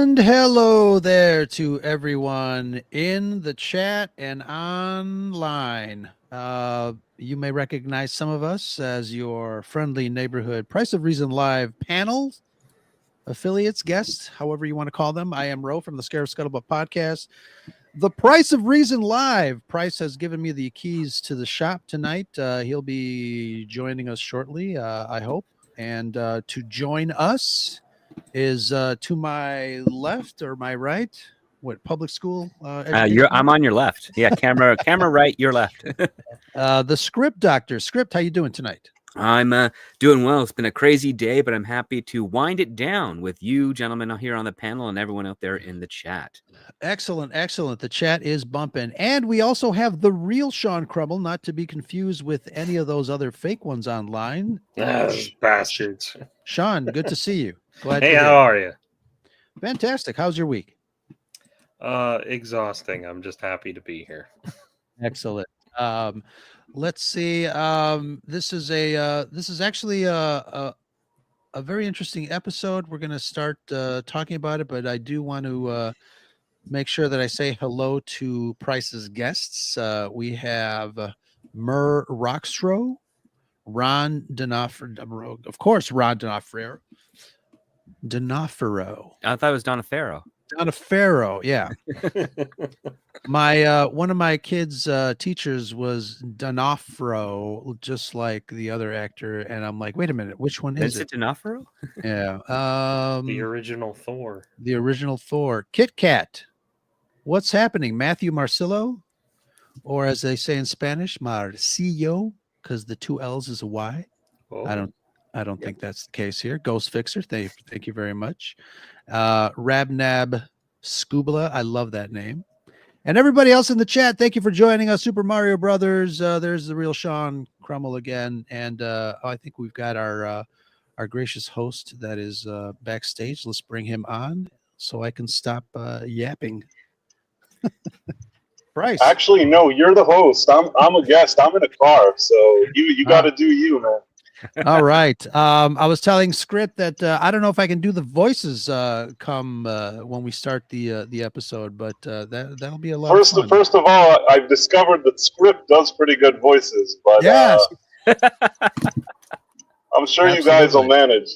And hello there to everyone in the chat and online. You may recognize some of us as your friendly neighborhood Price of Reason Live panel affiliates, guests, however you want to call them. I am Ro from the Sacrif Podcast. The Price of Reason Live. Price has given me the keys to the shop tonight. He'll be joining us shortly, I hope. And to join us is to my left or my right. What, public school? I'm on your left. Yeah, camera right, your left. The Script Doctor. Script, how you doing tonight? I'm doing well. It's been a crazy day, but I'm happy to wind it down with you gentlemen here on the panel and everyone out there in the chat. Excellent, excellent. The chat is bumping. And we also have the real Sean Krummel, not to be confused with any of those other fake ones online. Bastards. Sean, good to see you. Glad hey, how are you? Fantastic. How's your week? Exhausting. I'm just happy to be here. Excellent. Let's see. This is actually a very interesting episode. We're going to start talking about it, but I do want to make sure that I say hello to Price's guests. We have Mur Rockstro, Ron D'Onofrio, of course, Ron D'Onofrio. I thought it was Donofrio. Donofrio, yeah. My one of my kids' teachers was D'Onofrio, just like the other actor, and I'm like, wait a minute, which one is it? D'Onofrio? Yeah. The original Thor. The original Thor. Kit Kat. What's happening? Matthew Marcillo, or as they say in Spanish, Marcillo, because the two L's is a Y. Oh. I don't think that's the case here. Ghost Fixer, thank you very much. Rabnab Scubala, I love that name. And everybody else in the chat, thank you for joining us. Super Mario Brothers, there's the real Sean Krummel again. And I think we've got our gracious host that is backstage. Let's bring him on so I can stop yapping. Bryce. Actually, no, you're the host. I'm a guest. I'm in a car, so you got to do you, man. All right. I was telling Script that I don't know if I can do the voices come when we start the episode, but that'll be a lot of fun. First of all, I've discovered that Script does pretty good voices, but yes. I'm sure you guys will manage.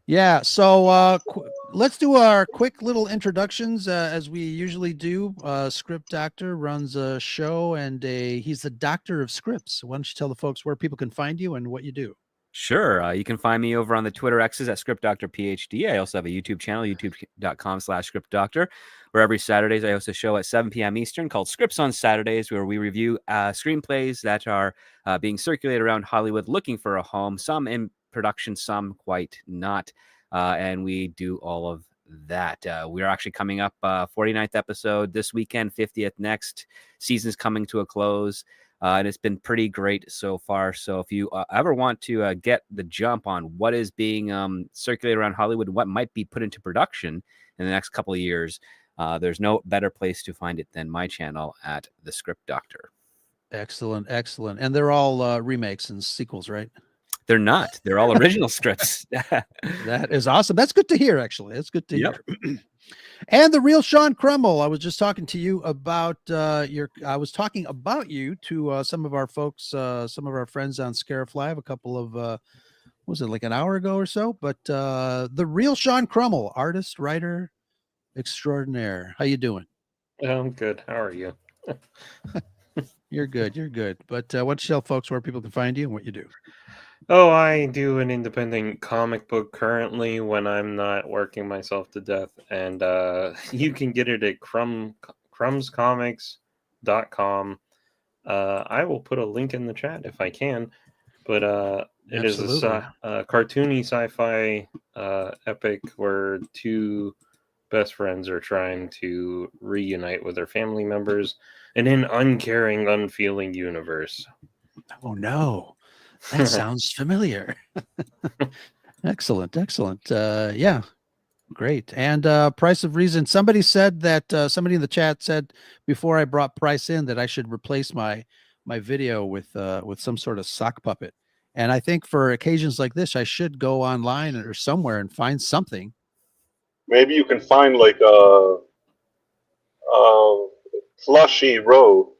Yeah, so let's do our quick little introductions as we usually do. Script Doctor runs a show, and he's the doctor of scripts. Why don't you tell the folks where people can find you and what you do? Sure. You can find me over on the Twitter X's at Script Doctor PhD. I also have a YouTube channel, youtube.com/ScriptDoctor, where every Saturdays I host a show at 7 p.m. Eastern called Scripts on Saturdays, where we review screenplays that are being circulated around Hollywood looking for a home, some in production, some quite not. And we do all of that. We're actually coming up 49th episode this weekend, 50th next. Season's coming to a close. And it's been pretty great so far. So if you ever want to get the jump on what is being circulated around Hollywood, what might be put into production in the next couple of years, there's no better place to find it than my channel at The Script Doctor. Excellent, excellent. And they're all remakes and sequels, right? They're not. They're all original scripts. That is awesome. That's good to hear, actually. That's good to hear. And the real Sean Krummel. I was just talking to you about I was talking about you to some of our folks, some of our friends on Sacrif Live a couple of was it like an hour ago or so? But the real Sean Krummel, artist, writer extraordinaire. How you doing? I'm good. How are you? You're good. You're good. But why don't you tell folks where people can find you and what you do? Oh, I do an independent comic book currently when I'm not working myself to death. And you can get it at crumbscomics.com. I will put a link in the chat if I can. But it is a cartoony sci-fi epic where two best friends are trying to reunite with their family members in an uncaring, unfeeling universe. Oh, no. That sounds familiar. Excellent. Yeah, great. And Price of Reason. Somebody said that somebody in the chat said before I brought Price in that I should replace my video with some sort of sock puppet. And I think for occasions like this, I should go online or somewhere and find something maybe you can find like a plushy row.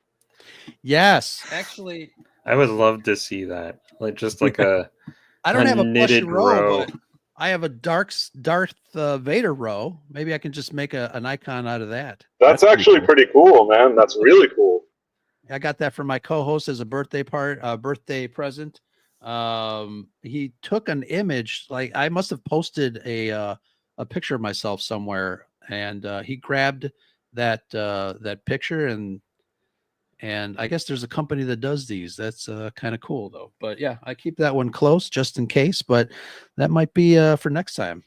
Yes, actually, I would love to see that. Just like a I don't have a plushy knitted row, but I have a Darth Vader row. Maybe I can just make an icon out of that. That's actually pretty cool, man. That's really cool. I got that from my co-host as a birthday present. He took an image, like I must have posted a picture of myself somewhere, and he grabbed that picture, and I guess there's a company that does these. That's kind of cool though. But yeah, I keep that one close just in case, but that might be for next time.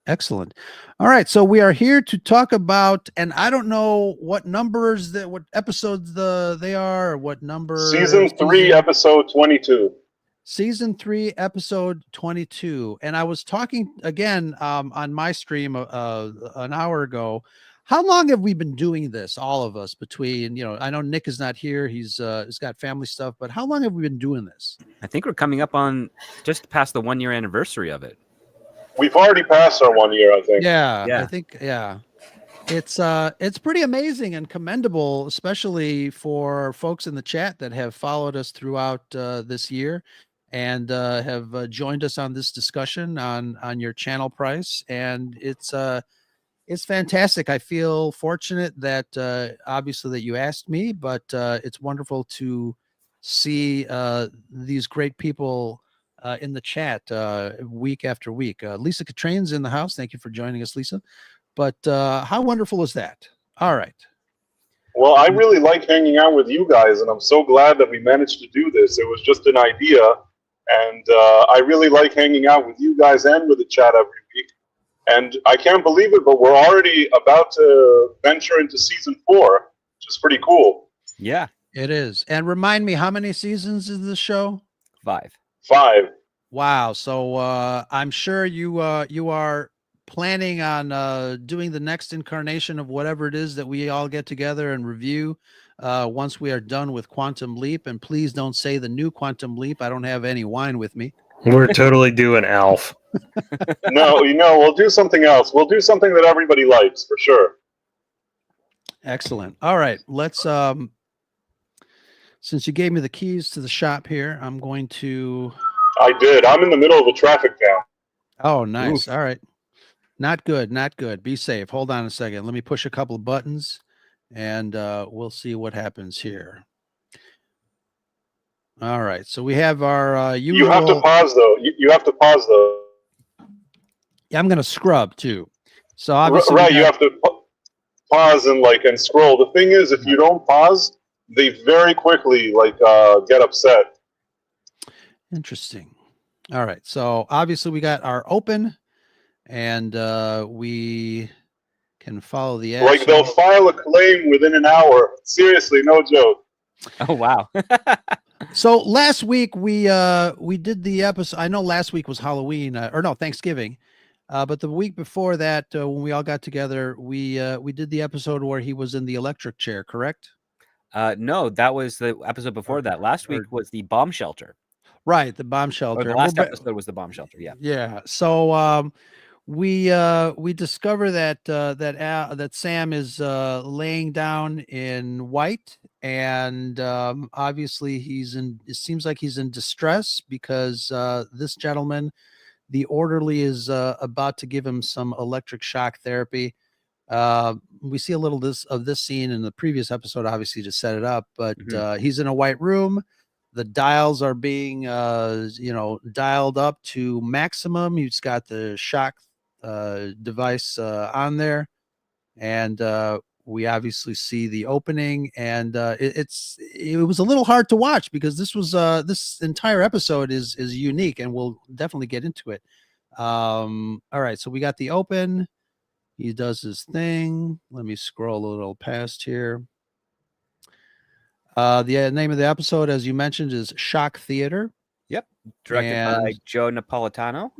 Excellent. All right, so we are here to talk about, and I don't know what episodes they are, or what number. Season 3, episode 22. Season 3, episode 22. And I was talking again on my stream an hour ago. How long have we been doing this, all of us, between, I know Nick is not here. He's got family stuff, but how long have we been doing this? I think we're coming up on just past the 1 year anniversary of it. We've already passed our 1 year, I think. Yeah. I think, yeah. It's pretty amazing and commendable, especially for folks in the chat that have followed us throughout this year and have joined us on this discussion on your channel price. And it's fantastic. I feel fortunate that obviously that you asked me, but it's wonderful to see these great people in the chat week after week. Lisa Catrain's in the house. Thank you for joining us, Lisa. But how wonderful is that? All right. Well, I really like hanging out with you guys, and I'm so glad that we managed to do this. It was just an idea, and I really like hanging out with you guys and with the chat every week. And I can't believe it, but we're already about to venture into season 4, which is pretty cool. Yeah, it is. And remind me, how many seasons is this show? 5. 5. Wow. So I'm sure you are planning on doing the next incarnation of whatever it is that we all get together and review once we are done with Quantum Leap. And please don't say the new Quantum Leap. I don't have any wine with me. We're totally doing Alf. No, we'll do something else. We'll do something that everybody likes for sure. Excellent. All right, let's since you gave me the keys to the shop here, I'm going to. I did. I'm in the middle of a traffic jam. Oh, nice. Oof. All right. Not good. Not good. Be safe. Hold on a second. Let me push a couple of buttons and we'll see what happens here. All right. So we have our usual. You have to pause though. You have to pause though. Yeah, I'm going to scrub too. So obviously. Right. You have to pause and scroll. The thing is, if you don't pause, they very quickly get upset. Interesting. All right. So obviously we got our open and we can follow the action. Like they'll file a claim within an hour. Seriously, no joke. Oh, wow. So last week we did the episode. I know last week was Halloween Thanksgiving. But the week before that, when we all got together, we did the episode where he was in the electric chair, correct? No, that was the episode before that. Last week was the bomb shelter. Right, the bomb shelter. The last episode was the bomb shelter. Yeah. Yeah. So we discover that Sam is laying down in white, and obviously it seems like he's in distress because this gentleman, the orderly, is about to give him some electric shock therapy. We see a little of this scene in the previous episode, obviously, to set it up, but he's in a white room. The dials are being, dialed up to maximum. He's got the shock device on there, and we obviously see the opening. And it was a little hard to watch because this entire episode is unique, and we'll definitely get into it. All right, so we got the open. He does his thing. Let me scroll a little past here. The name of the episode, as you mentioned, is Shock Theater. Yep. Directed by Joe Napolitano.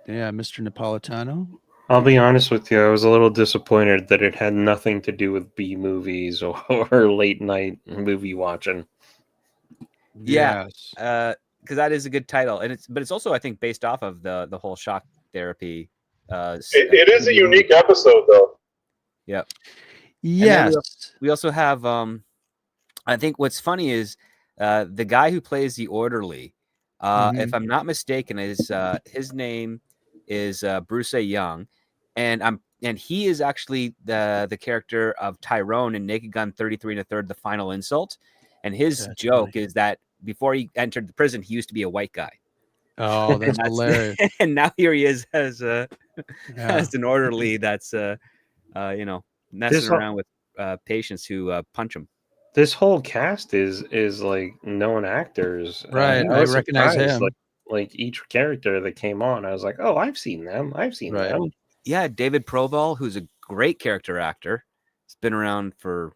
Yeah, Mr. Napolitano. I'll be honest with you. I was a little disappointed that it had nothing to do with B movies or late night movie watching. Yeah. Because that is a good title. But it's also, I think, based off of the whole shock therapy It is a unique episode, though. Yep. Yes. We also have. I think what's funny is the guy who plays the orderly. If I'm not mistaken, is his name is Bruce A. Young, and he is actually the character of Tyrone in Naked Gun 33 1/3, The Final Insult. And his joke is that before he entered the prison, he used to be a white guy. Oh, that's hilarious! And now here he is as an orderly that's messing around with patients who punch him. This whole cast is like known actors, right? I recognize him. Like each character that came on, I was like, oh, I've seen them. Them. Yeah, David Probal, who's a great character actor. He's been around for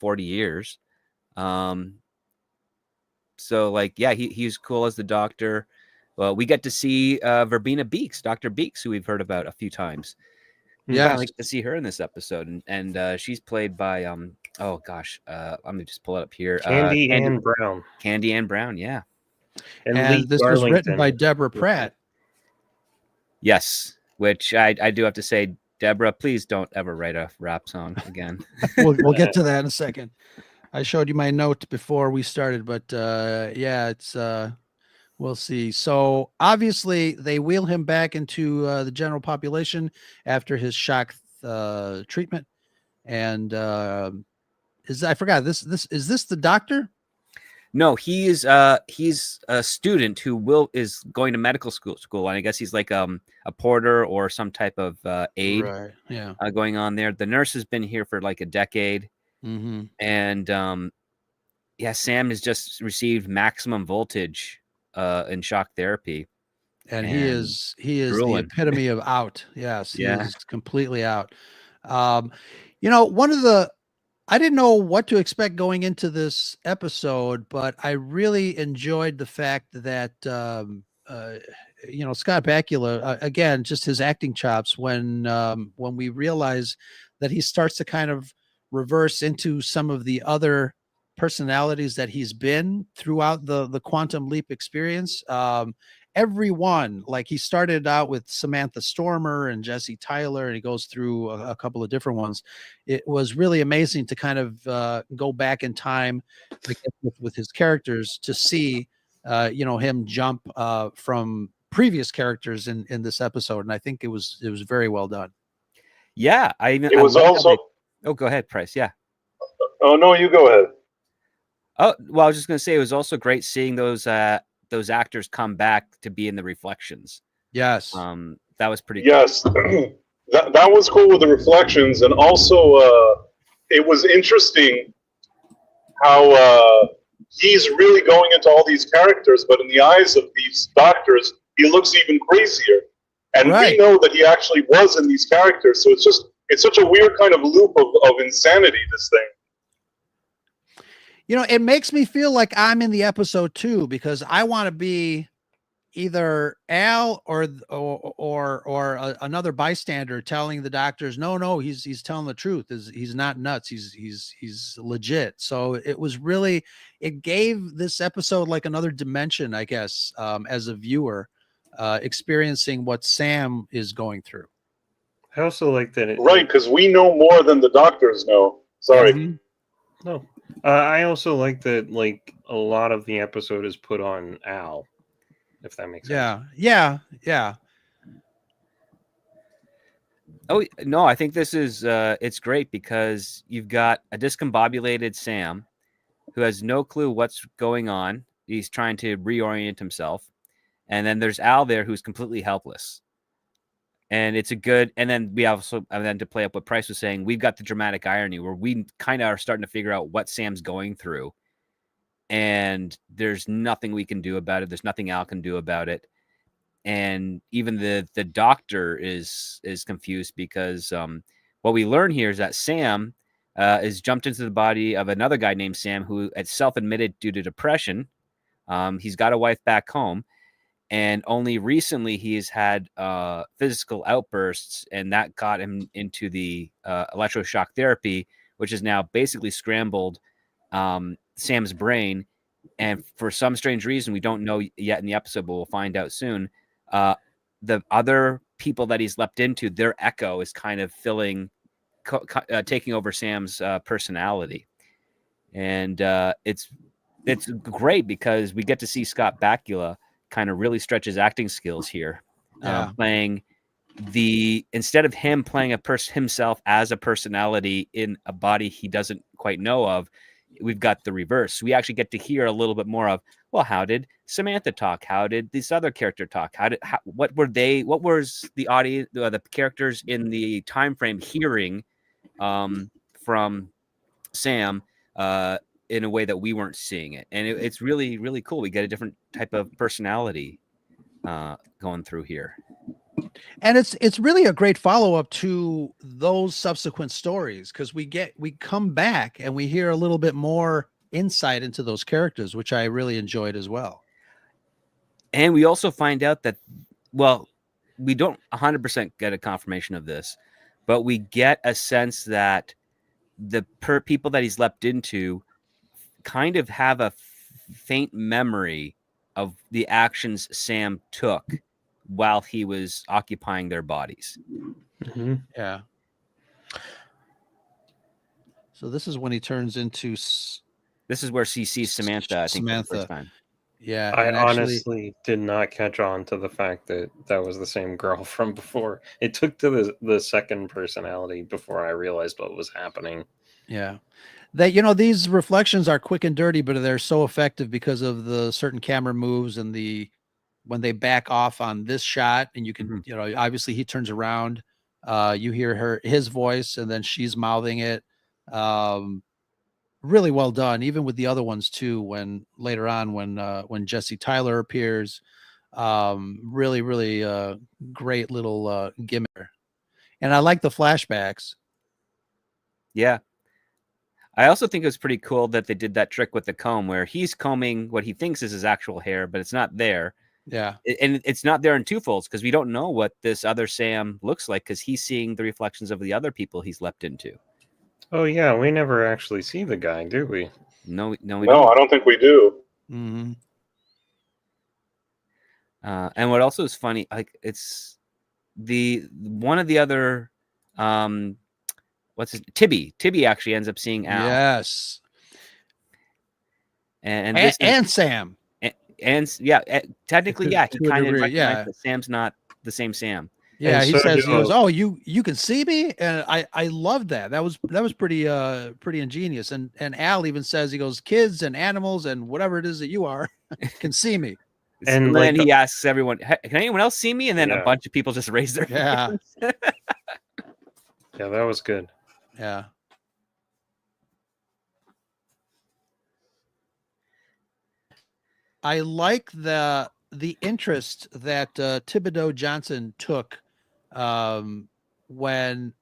40 years. So like, yeah, he's cool as the doctor. Well, we get to see Verbena Beeks, Dr. Beeks, who we've heard about a few times. Yeah, I like to see her in this episode, and she's played by let me just pull it up here. Candy Ann Brown. Candy Ann Brown, yeah. And this was written by Deborah Pratt. Yes, which I do have to say, Deborah, please don't ever write a rap song again. We'll get to that in a second. I showed you my note before we started, but it's we'll see. So obviously they wheel him back into the general population after his shock treatment. And I forgot is this the doctor? No, he's a student who is going to medical school, and I guess he's like a porter or some type of aide. Right. Yeah. Going on there. The nurse has been here for like a decade. And Sam has just received maximum voltage in shock therapy, and he is the epitome of out. Yes, he is completely out. I didn't know what to expect going into this episode, but I really enjoyed the fact that Scott Bakula, again, just his acting chops when we realize that he starts to kind of reverse into some of the other personalities that he's been throughout the Quantum Leap experience. Everyone, like he started out with Samantha Stormer and Jesse Tyler, and he goes through a couple of different ones. It was really amazing to kind of go back in time with his characters to see, him jump from previous characters in this episode. And I think it was very well done. Yeah. It was also. Oh, go ahead, Price. Yeah. Oh, no, you go ahead. Oh, well, I was just going to say it was also great seeing those actors come back to be in the reflections. Yes. That was pretty cool. Yes. that was cool with the reflections. And also it was interesting how he's really going into all these characters, but in the eyes of these doctors, he looks even crazier. And we know that he actually was in these characters. So it's such a weird kind of loop of insanity, this thing. It makes me feel like I'm in the episode too, because I want to be either Al or another bystander telling the doctors, no, he's telling the truth. He's not nuts. He's legit. So it gave this episode like another dimension, I guess, as a viewer, experiencing what Sam is going through. I also like that. Right. Because we know more than the doctors know. Sorry. Mm-hmm. No. I also like that, like, a lot of the episode is put on Al, if that makes sense. Yeah. Oh, no, I think this is, it's great because you've got a discombobulated Sam who has no clue what's going on. He's trying to reorient himself. And then there's Al there who's completely helpless. And it's and then we also, and then to play up what Price was saying, we've got the dramatic irony where we kind of are starting to figure out what Sam's going through. And there's nothing we can do about it. There's nothing Al can do about it. And even the doctor is confused because what we learn here is that Sam is jumped into the body of another guy named Sam who had self-admitted due to depression. He's got a wife back home. And only recently he's had physical outbursts, and that got him into the electroshock therapy, which has now basically scrambled Sam's brain. And for some strange reason, we don't know yet in the episode, but we'll find out soon. The other people that he's leapt into, their echo is kind of taking over Sam's personality. And it's great because we get to see Scott Bakula kind of really stretch his acting skills here, playing instead of him playing himself as a personality in a body he doesn't quite know of, we've got the reverse. We actually get to hear a little bit more of, well, how did Samantha talk? How did this other character talk? What was the audience, the characters in the time frame hearing from Sam in a way that we weren't seeing it? And it's really, really cool. We get a different type of personality going through here. And it's really a great follow-up to those subsequent stories, because we come back and we hear a little bit more insight into those characters, which I really enjoyed as well. And we also find out that, well, we don't 100% get a confirmation of this, but we get a sense that the people that he's leapt into kind of have a faint memory of the actions Sam took while he was occupying their bodies. Mm-hmm. Yeah. So this is when he turns into. This is where she sees Samantha, I think, for the first time. Yeah. I honestly did not catch on to the fact that that was the same girl from before. It took to the second personality before I realized what was happening. Yeah. That, these reflections are quick and dirty, but they're so effective because of the certain camera moves and when they back off on this shot, and you can, obviously he turns around, you hear his voice, and then she's mouthing it. Really well done, even with the other ones too. When later on, when Jesse Tyler appears, really, really great little gimmick. And I like the flashbacks. Yeah. I also think it was pretty cool that they did that trick with the comb where he's combing what he thinks is his actual hair, but it's not there. Yeah. And it's not there in twofolds because we don't know what this other Sam looks like because he's seeing the reflections of the other people he's leapt into. Oh, yeah. We never actually see the guy, do we? No, we don't. I don't think we do. Mm-hmm. And what also is funny, like it's one of the other, Tibby actually ends up seeing Al. Yes. And Sam. And yeah, technically, yeah, he kind of recognized that Sam's not the same Sam. Yeah, and he so says, he goes, "Oh, you can see me," and I love that. That was pretty ingenious. And Al even says, he goes, "Kids and animals and whatever it is that you are can see me." And then he asks everyone, "Can anyone else see me?" And then a bunch of people just raise their hands. Yeah, that was good. Yeah. I like the interest that Thibodeau Johnson took when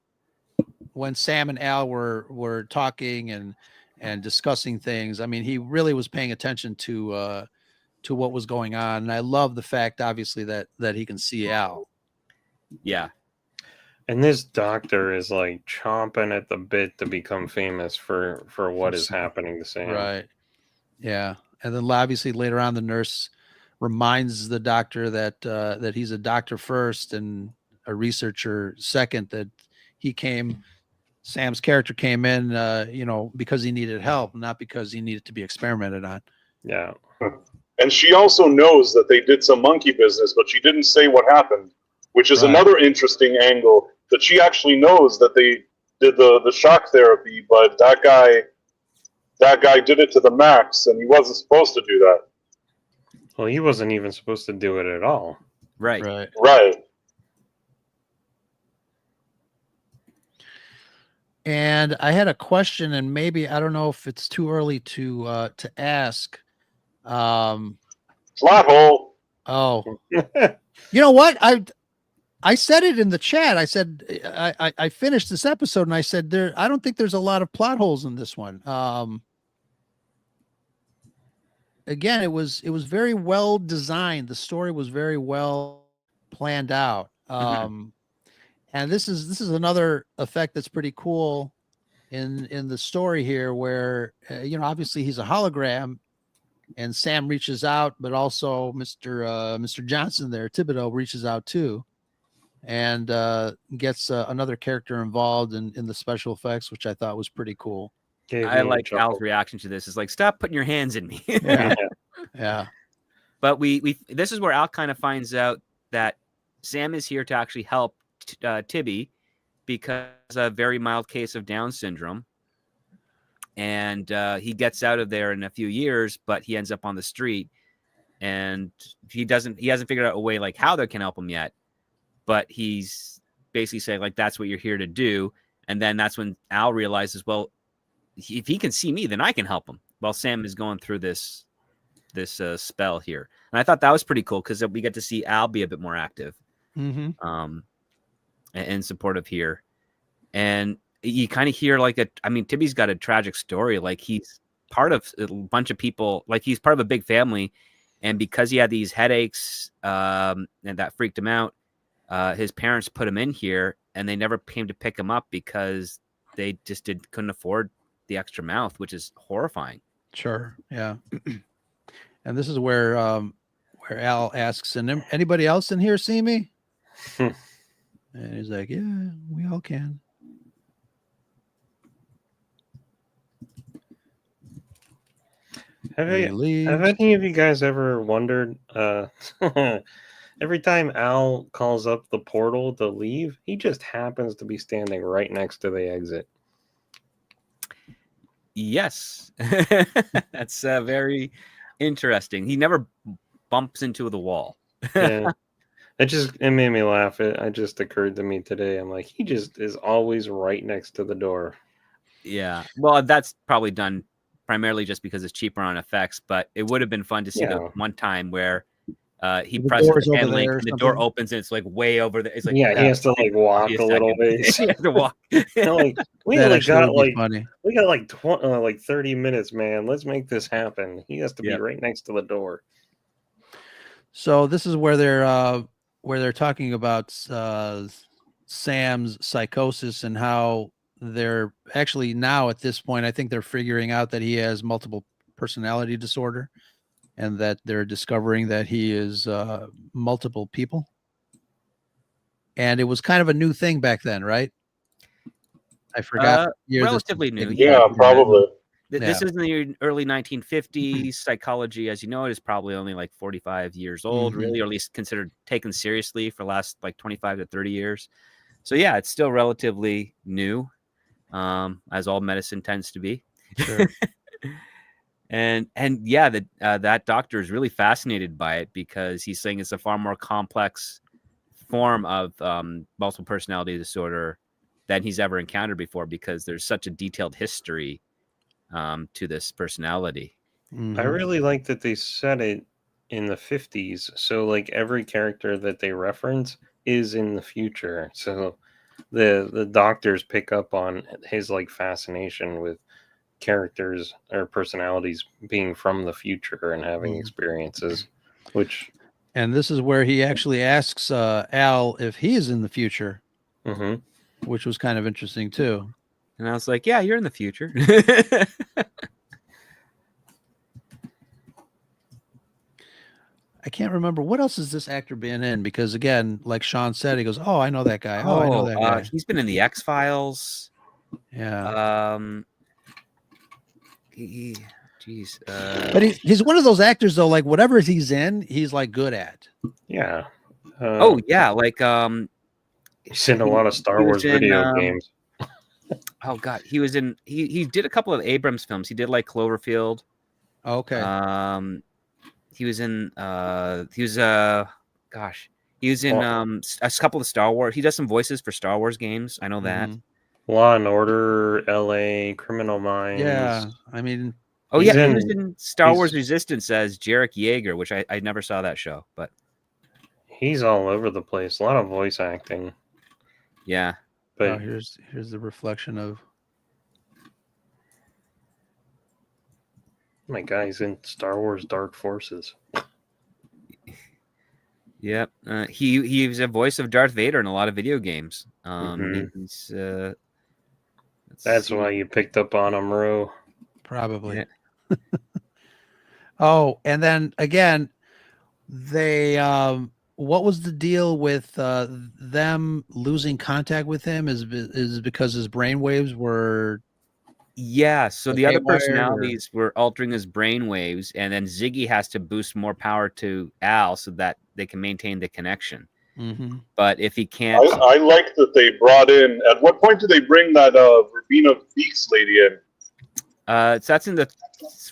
Sam and Al were talking and discussing things. I mean, he really was paying attention to what was going on, and I love the fact, obviously, that he can see Al. Yeah. And this doctor is like chomping at the bit to become famous for what is happening to Sam. Right. Yeah. And then obviously later on, the nurse reminds the doctor that he's a doctor first and a researcher second, that Sam's character came in, because he needed help, not because he needed to be experimented on. Yeah. And she also knows that they did some monkey business, but she didn't say what happened, which is another interesting angle, that she actually knows that they did the shock therapy, but that guy did it to the max, and he wasn't supposed to do that. Well, he wasn't even supposed to do it at all. Right. And I had a question, and maybe, I don't know if it's too early to ask. Plot hole. Oh, you know what? I said it in the chat. I said, I finished this episode and I said, I don't think there's a lot of plot holes in this one. Again, it was very well designed. The story was very well planned out. And this is another effect that's pretty cool in the story here, where, obviously he's a hologram and Sam reaches out, but also Mr. Johnson there, Thibodeau, reaches out too. and gets another character involved in the special effects, which I thought was pretty cool. I like Al's reaction to this. Is like, stop putting your hands in me. Yeah. Yeah. But this is where Al kind of finds out that Sam is here to actually help Tibby because of a very mild case of Down syndrome. And he gets out of there in a few years, but he ends up on the street, and he hasn't figured out a way like how they can help him yet. But he's basically saying like, that's what you're here to do. And then that's when Al realizes, well, if he can see me, then I can help him. While Sam is going through this spell here. And I thought that was pretty cool because we get to see Al be a bit more active and supportive here. And you kind of hear like Tibby's got a tragic story. Like he's part of a bunch of people, like he's part of a big family. And because he had these headaches and that freaked him out, his parents put him in here and they never came to pick him up because they just couldn't afford the extra mouth, which is horrifying. Sure. Yeah. And this is where Al asks, and anybody else in here see me? And he's like, yeah, we all can. Have any of you guys ever wondered, every time Al calls up the portal to leave, he just happens to be standing right next to the exit? Yes. That's very interesting. He never bumps into the wall. Yeah. It made me laugh. It just occurred to me today. I'm like, he just is always right next to the door. Yeah. Well, that's probably done primarily just because it's cheaper on effects, but it would have been fun to see the one time where he presses the hand link and the door opens and it's like way over there. It's like, he has to like walk a little bit. He has to walk. Like, we got like 30 minutes, man. Let's make this happen. He has to be right next to the door. So this is where they're talking about Sam's psychosis and how they're actually now at this point, I think they're figuring out that he has multiple personality disorder. And that they're discovering that he is multiple people. And it was kind of a new thing back then, right? I forgot. Relatively new. Yeah, probably. This is in the early 1950s. Psychology, as you know, is probably only like 45 years old, really, or at least considered taken seriously for the last like 25 to 30 years. So yeah, it's still relatively new, as all medicine tends to be. Sure. And yeah, that doctor is really fascinated by it because he's saying it's a far more complex form of multiple personality disorder than he's ever encountered before because there's such a detailed history to this personality. I really like that they set it in the 50s. So like every character that they reference is in the future. So the doctors pick up on his like fascination with characters or personalities being from the future and having experiences, and this is where he actually asks Al if he is in the future, which was kind of interesting too. And I was like, yeah, you're in the future. I can't remember what else has this actor been in, because again, like Sean said, he goes, oh, I know that guy. I know that guy. He's been in the X-Files. Yeah. But he's one of those actors though, like whatever he's in, he's like good at. Yeah. Like he's in a lot of Star Wars video games. Oh god, he was in he did a couple of Abrams films. He did like Cloverfield. Okay. He was in a couple of Star Wars. He does some voices for Star Wars games. I know that. Law and Order, LA, Criminal Minds. Yeah, I mean, he was in Star Wars Resistance as Jarek Yeager, which I never saw that show, but he's all over the place. A lot of voice acting. Yeah, but here's the reflection of. My guy's in Star Wars Dark Forces. Yep, he was a voice of Darth Vader in a lot of video games. That's why you picked up on him, Ro. Probably. Yeah. Oh, and then again, they what was the deal with them losing contact with him? Is it because his brainwaves were? Yeah, so the other haywire, personalities were altering his brainwaves, and then Ziggy has to boost more power to Al so that they can maintain the connection. Mm-hmm. But if he can't, I like that they brought in. At what point did they bring that Rubina Beaks lady in? so that's in the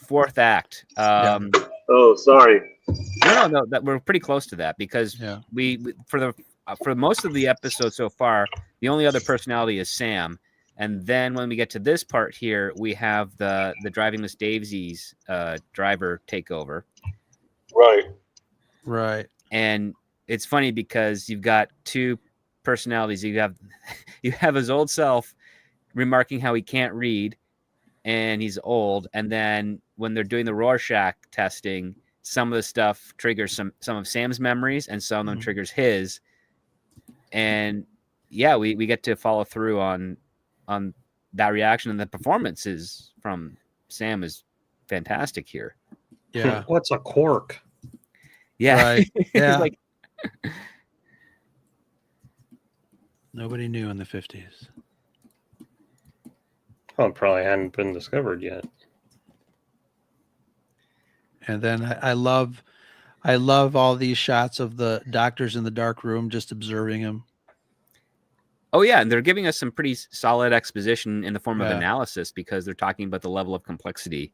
fourth act. Oh, sorry. No, that we're pretty close to that because we for most of the episode so far, the only other personality is Sam, and then when we get to this part here, we have the Driving Miss Daisy's driver take over. Right. And it's funny because you've got two personalities. You have his old self remarking how he can't read and he's old, and then when they're doing the Rorschach testing, some of the stuff triggers some of Sam's memories and some of them triggers his. And yeah, we get to follow through on that reaction, and the performances from Sam is fantastic here. Yeah. What's a quark? Yeah. Right. Yeah. Like, nobody knew in the 50s. Well, it probably hadn't been discovered yet. And then I love all these shots of the doctors in the dark room just observing him. oh yeah, and they're giving us some pretty solid exposition in the form of Yeah. analysis because they're talking about the level of complexity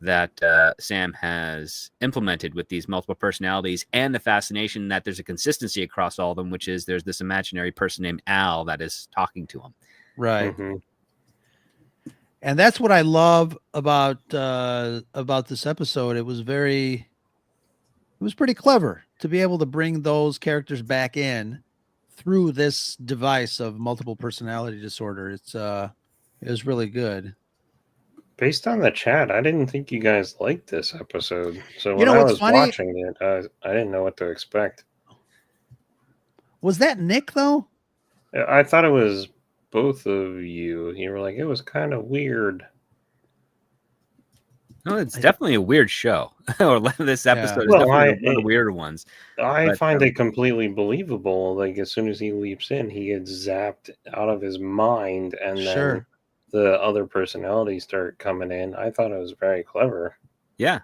that Sam has implemented with these multiple personalities, and the fascination that there's a consistency across all of them, which is there's this imaginary person named Al that is talking to him. Right. Mm-hmm. And that's what I love about this episode. It was pretty clever to be able to bring those characters back in through this device of multiple personality disorder. It was really good. Based on the chat, I didn't think you guys liked this episode. So You know when I what's was funny? watching it, I didn't know what to expect. Was that Nick though? I thought it was both of you. You were like, it was kind of weird. No, it's definitely a weird show. Or this episode is Well, definitely one of the weirder ones. I find it completely believable. Like, as soon as he leaps in, he gets zapped out of his mind, and then the other personalities start coming in. I thought it was very clever. Yeah.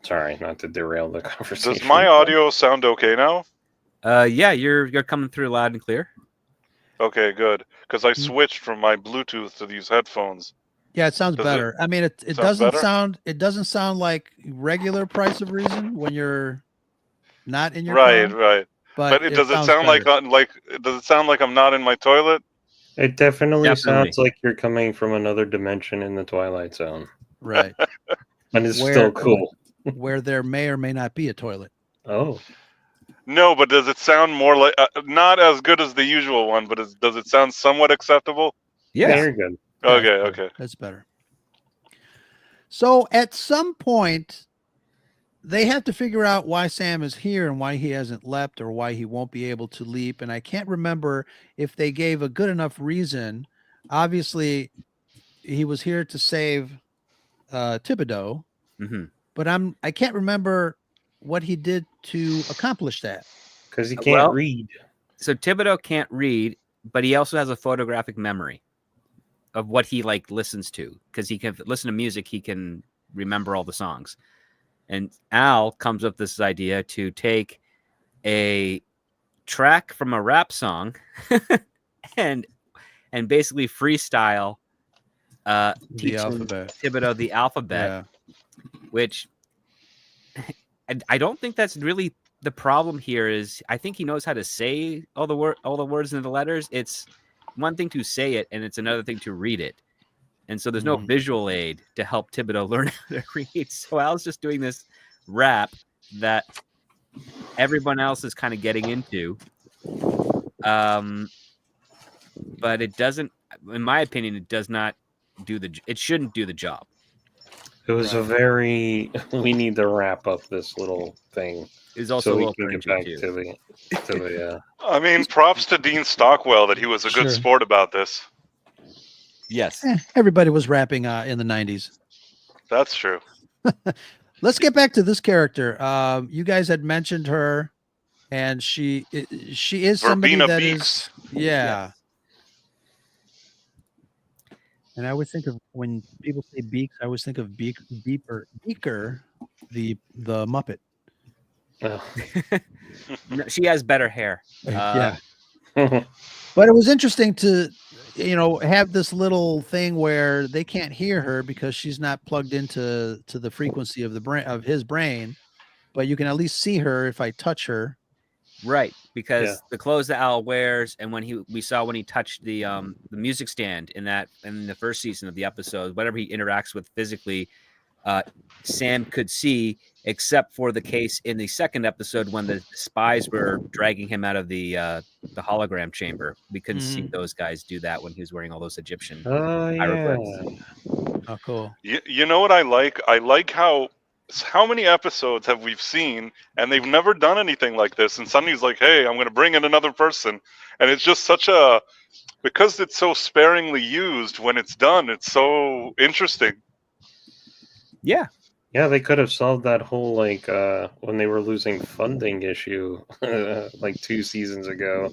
Sorry, not to derail the conversation. Does my audio sound okay now? Yeah, you're coming through loud and clear. Okay, good. Because I switched from my Bluetooth to these headphones. Yeah, it sounds better. I mean, it doesn't sound like regular Price of Reason when you're not in your car, Right. But does it sound better. does it sound like I'm not in my toilet? It definitely sounds like you're coming from another dimension in the Twilight Zone. Right. And it's still cool. Where there may or may not be a toilet. Oh. No, but does it sound more like not as good as the usual one? But does it sound somewhat acceptable? Yeah, very good. Okay. That's better. So at some point, they have to figure out why Sam is here and why he hasn't leapt or why he won't be able to leap. And I can't remember if they gave a good enough reason. Obviously, he was here to save Thibodeau, but I can't remember what he did to accomplish that. Because he can't read. So Thibodeau can't read, but he also has a photographic memory of what he listens to, because he can listen to music. He can remember all the songs. And Al comes up with this idea to take a track from a rap song and basically freestyle teach Thibodeau the alphabet, which I don't think that's really the problem here. Is I think he knows how to say all the words and the letters. It's one thing to say it, and it's another thing to read it. And so there's no visual aid to help Thibodeau learn how to read. So Al's just doing this rap that everyone else is kind of getting into. But it doesn't, in my opinion, it does not it shouldn't do the job. It was a very, we need to wrap up this little thing. It's also so a we little can get back to the I mean, props to Dean Stockwell that he was a good sport about this. Yes. Everybody was rapping in the 90s. That's true. Let's get back to this character. You guys had mentioned her, and she is somebody Verbena that Beaks. is, yeah. And I always think of, when people say Beaks, I always think of Beaker, the Muppet. Oh. No, she has better hair. Yeah. But it was interesting to, have this little thing where they can't hear her because she's not plugged into the frequency of the brain of his brain, but you can at least see her if I touch her. Right, because the clothes that Al wears, and when we saw when he touched the music stand in the first season of the episode, whatever he interacts with physically, Sam could see, except for the case in the second episode when the spies were dragging him out of the hologram chamber. We couldn't see those guys do that when he was wearing all those Egyptian hieroglyphs. Oh, cool. You know what I like? I like how many episodes have we seen, and they've never done anything like this, and suddenly he's like, hey, I'm going to bring in another person. And it's just because it's so sparingly used when it's done, it's so interesting. Yeah. Yeah, they could have solved that whole, when they were losing funding issue, 2 seasons ago.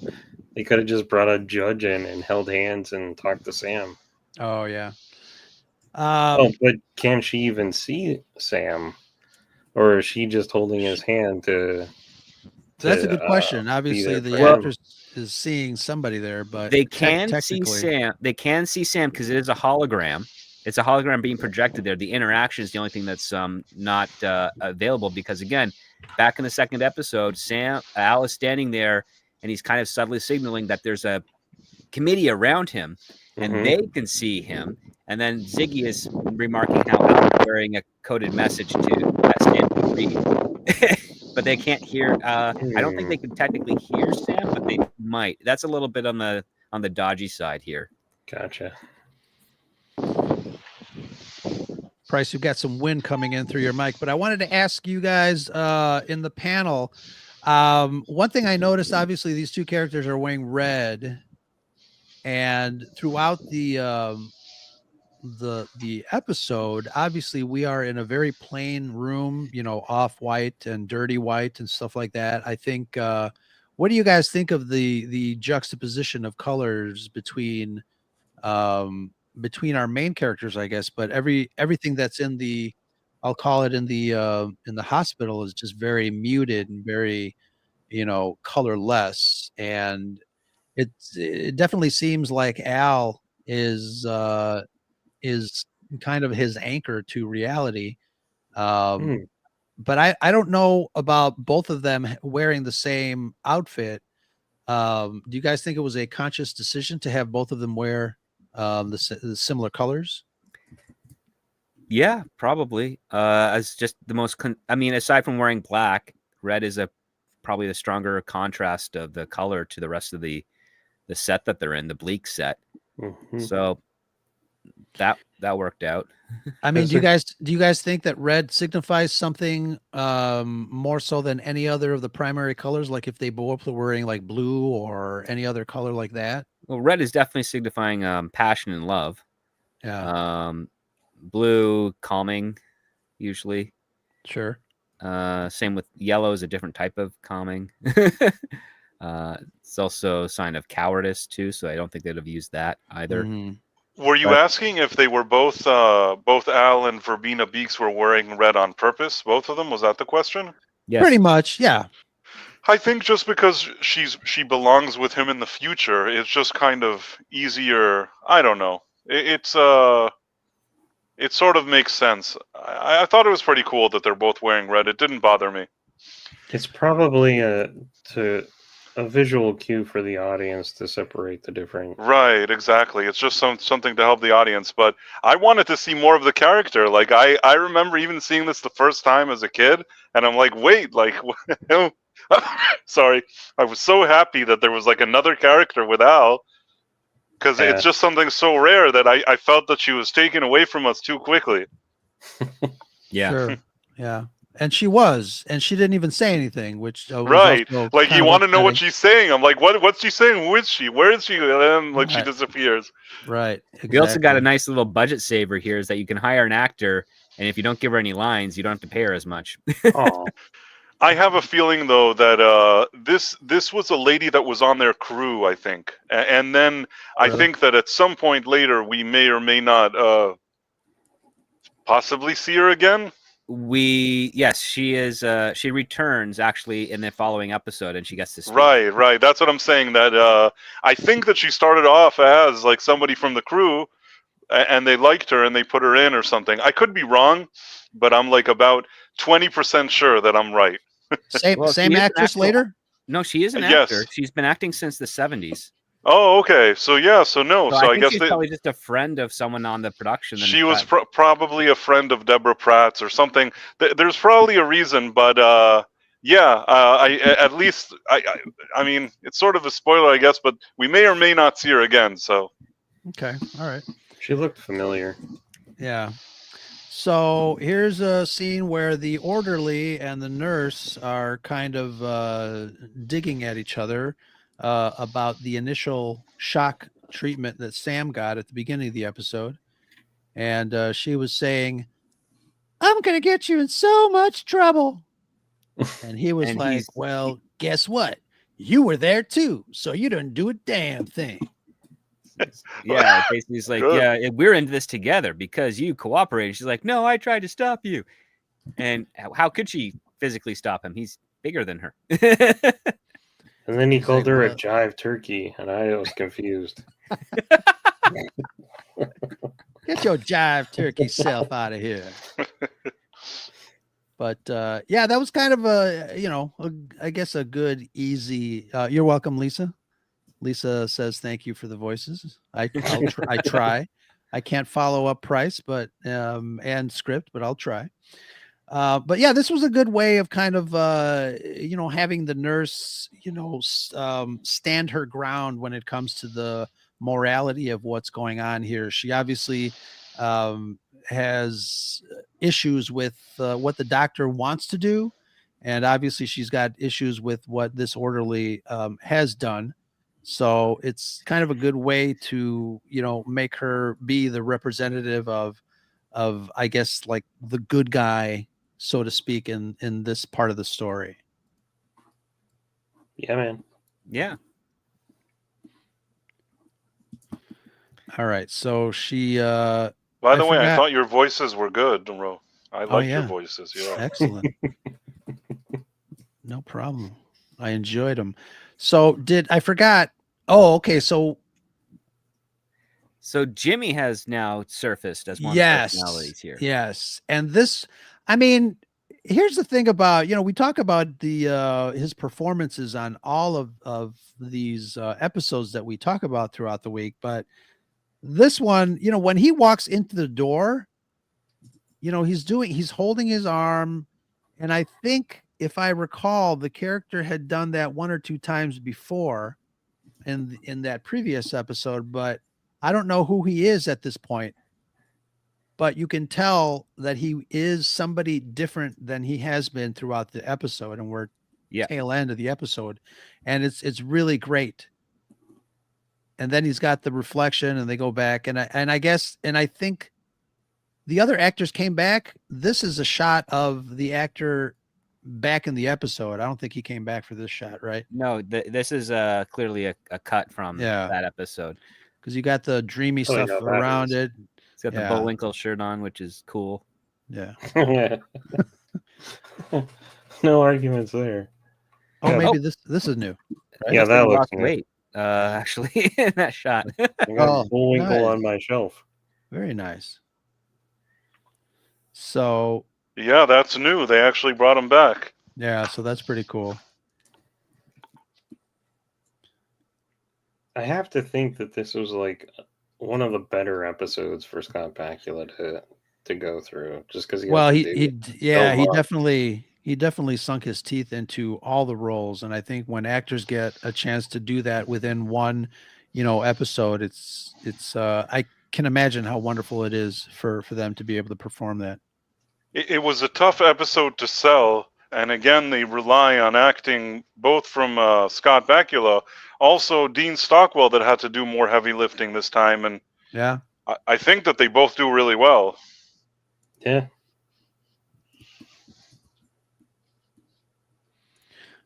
They could have just brought a judge in and held hands and talked to Sam. Oh, yeah. But can she even see Sam? Or is she just holding his hand to that's a good question. Obviously, the actress is seeing somebody there, but they can see Sam. They can see Sam because it is a hologram. It's a hologram being projected there. The interaction is the only thing that's not available because, again, back in the second episode, Al is standing there, and he's kind of subtly signaling that there's a committee around him, and they can see him. And then Ziggy is remarking how Al is wearing a coded message to Sam to read. But they can't hear. I don't think they can technically hear Sam, but they might. That's a little bit on the dodgy side here. Gotcha. Price, you've got some wind coming in through your mic, but I wanted to ask you guys in the panel. One thing I noticed, obviously, these two characters are wearing red, and throughout the episode, obviously, we are in a very plain room, off-white and dirty white and stuff like that. I think. What do you guys think of the juxtaposition of colors between our main characters, I guess, but everything that's I'll call it in the hospital is just very muted and very, colorless. And it definitely seems like Al is kind of his anchor to reality. But I don't know about both of them wearing the same outfit. Do you guys think it was a conscious decision to have both of them wear the similar colors? Yeah, probably. As just the most, aside from wearing black, red is probably the stronger contrast of the color to the rest of the set that they're in, the bleak set. So that worked out. I mean, do you guys think that red signifies something more so than any other of the primary colors? Like if they both were wearing like blue or any other color like that? Well, red is definitely signifying passion and love. Yeah. Blue, calming, usually. Sure. Same with yellow is a different type of calming. It's also a sign of cowardice too, so I don't think they'd have used that either. Were you asking if they were both Al and Verbena Beaks were wearing red on purpose? Both of them? Was that the question? Yes. Pretty much, yeah. I think just because she belongs with him in the future, it's just kind of easier. I don't know. It sort of makes sense. I thought it was pretty cool that they're both wearing red. It didn't bother me. It's probably a visual cue for the audience to separate the different. Right, exactly. It's just something to help the audience. But I wanted to see more of the character. Like I remember even seeing this the first time as a kid, and I'm like, wait, like, sorry, I was so happy that there was like another character with Al, because it's just something so rare that I felt that she was taken away from us too quickly. Yeah. Sure. Yeah. And she didn't even say anything, which right. Like you want to know what she's saying. I'm like, what's she saying? Who is she? Where is she? And then she disappears. Right. Exactly. We also got a nice little budget saver here is that you can hire an actor And if you don't give her any lines, you don't have to pay her as much. Oh, I have a feeling though that this was a lady that was on their crew, I think, and then I Really? think that at some point later we may or may not possibly see her again. Yes, she is. She returns actually in the following episode, and she gets to speak. Right. That's what I'm saying. That I think that she started off as like somebody from the crew, and they liked her and they put her in or something. I could be wrong, but I'm like about 20% sure that I'm right. Same Well, she is an actress actor. later. No, she is an Yes. actor. She's been acting since the 70s. Oh, okay. So yeah. So no. So So I think guess she's probably just a friend of someone on the production. that she was got- probably a friend of Deborah Pratt's or something. There's probably a reason, but yeah. At least I mean, it's sort of a spoiler, I guess, but we may or may not see her again. So Okay, all right. she looked familiar. Yeah. So here's a scene where the orderly and the nurse are kind of digging at each other about the initial shock treatment that Sam got at the beginning of the episode. And she was saying, "I'm going to get you in so much trouble." And he was And like, he's- "Well, guess what? You were there too, so you didn't do a damn thing." Yeah, basically, he's like, Good. yeah, we're into this together because you cooperated. She's like, no, I tried to stop you. And how could she physically stop him? He's bigger than her. And then he He's called like, her a "Well." jive turkey, and I was confused. Get your jive turkey self out of here. But yeah, that was kind of I guess a good, easy. You're welcome, Lisa. Lisa says thank you for the voices. I try. I can't follow up price, but and script, but I'll try. But yeah, this was a good way of kind of having the nurse stand her ground when it comes to the morality of what's going on here. She obviously has issues with what the doctor wants to do, and obviously she's got issues with what this orderly has done. So it's kind of a good way to make her be the representative of I guess like the good guy, so to speak, in this part of the story. Yeah, man. Yeah. All right, so she by the way, I forgot- thought your voices were good, Ro. I like yeah. your voices. Yeah. excellent. No problem. I enjoyed them. So I forgot. Oh, okay. So Jimmy has now surfaced as one yes, of the personalities here. yes. And this, I mean, here's the thing about, we talk about the his performances on all of these episodes that we talk about throughout the week, but this one, when he walks into the door, he's holding his arm, and I think if I recall, the character had done that one or two times before in that previous episode, but I don't know who he is at this point. But you can tell that he is somebody different than he has been throughout the episode, and we're tail end of the episode, and it's really great. And then he's got the reflection, and they go back, and I think the other actors came back. This is a shot of the actor back in the episode. I don't think he came back for this shot, right? No, this is clearly a cut from that episode. Because you got the dreamy stuff no, that around is. it. He's got the Bullwinkle shirt on, which is cool. Yeah. No arguments there. Oh, Yeah. maybe this is new. Right? Yeah, that looks lost new. weight. Actually, in that shot. I got Bullwinkle nice. on my shelf. Very nice. So Yeah, that's new. They actually brought him back. yeah, so that's pretty cool. I have to think that this was like one of the better episodes for Scott Bakula to go through, just because he definitely sunk his teeth into all the roles, and I think when actors get a chance to do that within one, episode, it's I can imagine how wonderful it is for them to be able to perform that. It was a tough episode to sell, and again, they rely on acting both from Scott Bakula, also Dean Stockwell, that had to do more heavy lifting this time, and Yeah. I think that they both do really well. Yeah,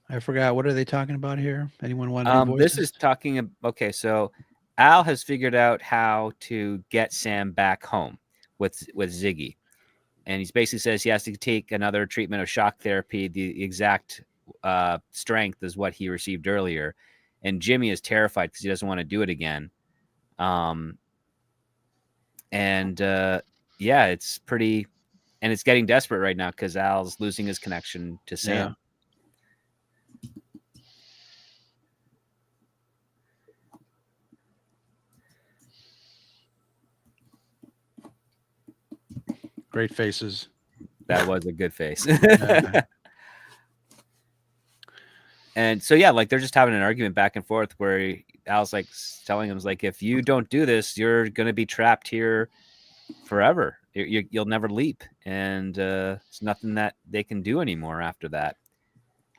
I forgot. What are they talking about here? Anyone want to do voices? This is talking. Okay, so Al has figured out how to get Sam back home with Ziggy, and he basically says he has to take another treatment of shock therapy, the exact strength as what he received earlier, and Jimmy is terrified because he doesn't want to do it again. Yeah, it's pretty, and it's getting desperate right now because Al's losing his connection to Sam. Yeah. Great faces. That was a good face. Yeah. And so, yeah, like they're just having an argument back and forth where Al's like telling him, like, if you don't do this, you're going to be trapped here forever. You'll never leap. And it's nothing that they can do anymore after that.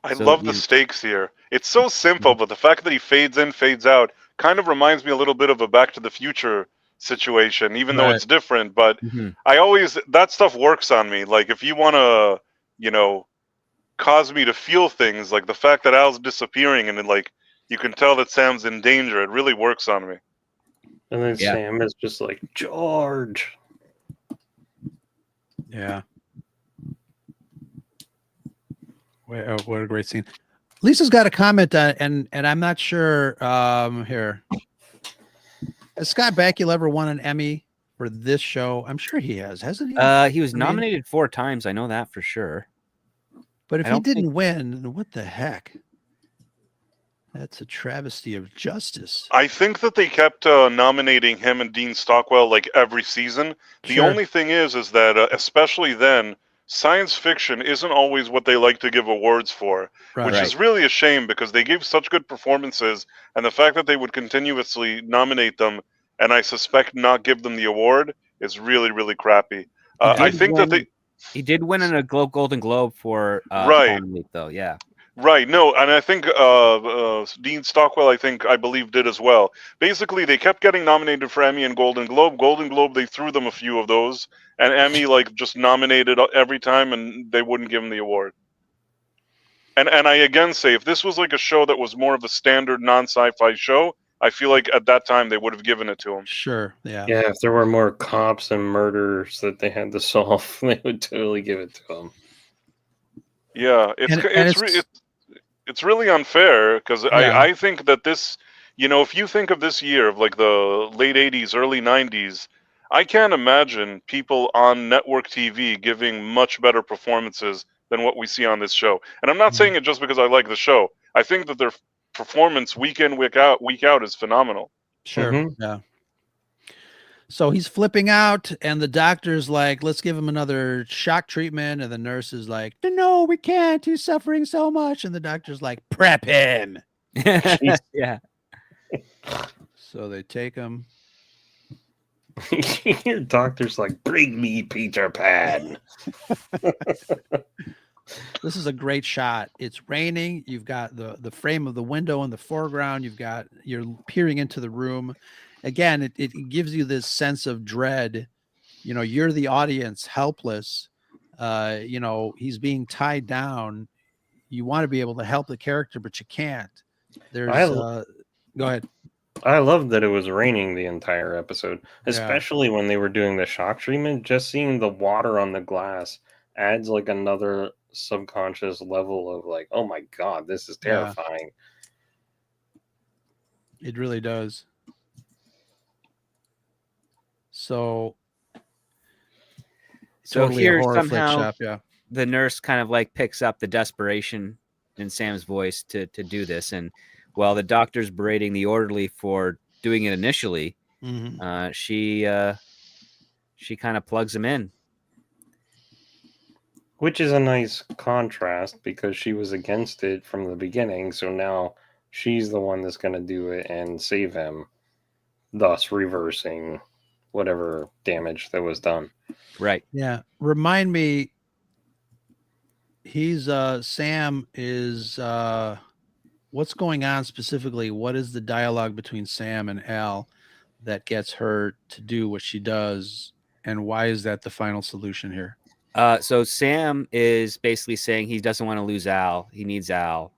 I love the stakes here. It's so simple, but the fact that he fades in, fades out kind of reminds me a little bit of a Back to the Future situation, even though it's different. But that stuff works on me. Like, if you want to, cause me to feel things, like the fact that Al's disappearing and then, like, you can tell that Sam's in danger, it really works on me. And then Sam is just like, George. Yeah. What a great scene. Lisa's got a comment and I'm not sure here. Has Scott Bakula ever won an Emmy for this show? I'm sure he has, hasn't he? He was nominated 4 times. I know that for sure. But if he didn't win, what the heck? That's a travesty of justice. I think that they kept nominating him and Dean Stockwell like every season. The only thing is that especially then, science fiction isn't always what they like to give awards for, which is really a shame because they gave such good performances, and the fact that they would continuously nominate them and I suspect not give them the award is really, really crappy. I think that he did win a Golden Globe for Week, though. Yeah. Right. No, and I think Dean Stockwell, I believe, did as well. Basically, they kept getting nominated for Emmy and Golden Globe. Golden Globe, they threw them a few of those, and Emmy just nominated every time, and they wouldn't give him the award. And I again say, if this was like a show that was more of a standard non-sci-fi show, I feel like at that time they would have given it to him. Sure. Yeah. Yeah. If there were more cops and murders that they had to solve, they would totally give it to him. Yeah, it's really unfair because I think that this, if you think of this year of like the late 80s, early 90s, I can't imagine people on network TV giving much better performances than what we see on this show. And I'm not saying it just because I like the show. I think that their performance week in, week out is phenomenal. Sure. Yeah. So he's flipping out, and the doctor's like, let's give him another shock treatment. And the nurse is like, no, we can't. He's suffering so much. And the doctor's like, prep him. Yeah. So they take him. Your doctor's like, bring me Peter Pan. This is a great shot. It's raining. You've got the frame of the window in the foreground. You're peering into the room. Again, it gives you this sense of dread. You're the audience, helpless. He's being tied down. You want to be able to help the character, but you can't. Go ahead. I love that it was raining the entire episode, especially when they were doing the shock treatment. Just seeing the water on the glass adds like another subconscious level of like, oh my God, this is terrifying. It really does. So totally here horror somehow flick shop, the nurse kind of like picks up the desperation in Sam's voice to do this, and while the doctor's berating the orderly for doing it initially, she kind of plugs him in, which is a nice contrast because she was against it from the beginning, so now she's the one that's going to do it and save him, thus reversing whatever damage that was done. Right. Yeah. Remind me, Sam is what's going on specifically? What is the dialogue between Sam and Al that gets her to do what she does, and why is that the final solution here? So Sam is basically saying he doesn't want to lose Al. He needs Al.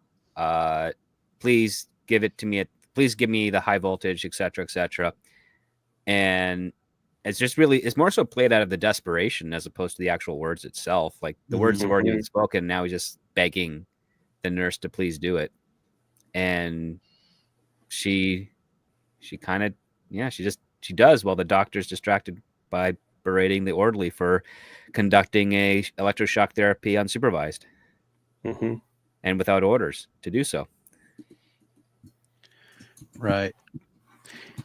please give it to me. Please give me the high voltage, etc., etc. And it's just really, it's more so played out of the desperation as opposed to the actual words itself. Like the words have already been spoken. Now he's just begging the nurse to please do it. And she kind of, she does while the doctor's distracted by berating the orderly for conducting a electroshock therapy unsupervised and without orders to do so. Right.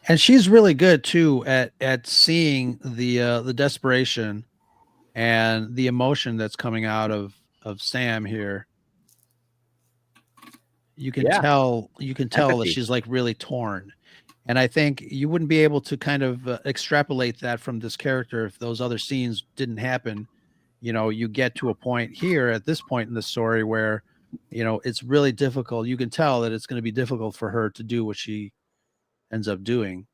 And she's really good too at seeing the desperation and the emotion that's coming out of Sam here. You can tell that she's like really torn. And I think you wouldn't be able to kind of extrapolate that from this character if those other scenes didn't happen. You get to a point here at this point in the story where, it's really difficult. You can tell that it's going to be difficult for her to do what she ends up doing.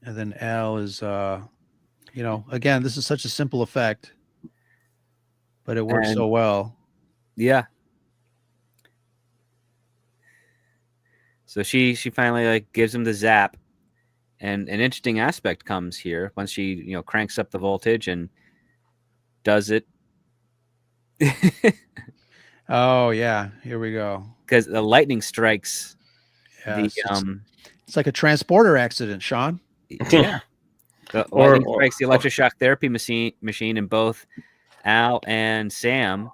And then Al is, again, this is such a simple effect, but it works so well. Yeah. So she finally gives him the zap, and an interesting aspect comes here once she cranks up the voltage and does it. Oh yeah, here we go. Because the lightning strikes. Yes, it's like a transporter accident, Sean. Yeah. The lightning strikes the electroshock therapy machine, and both Al and Sam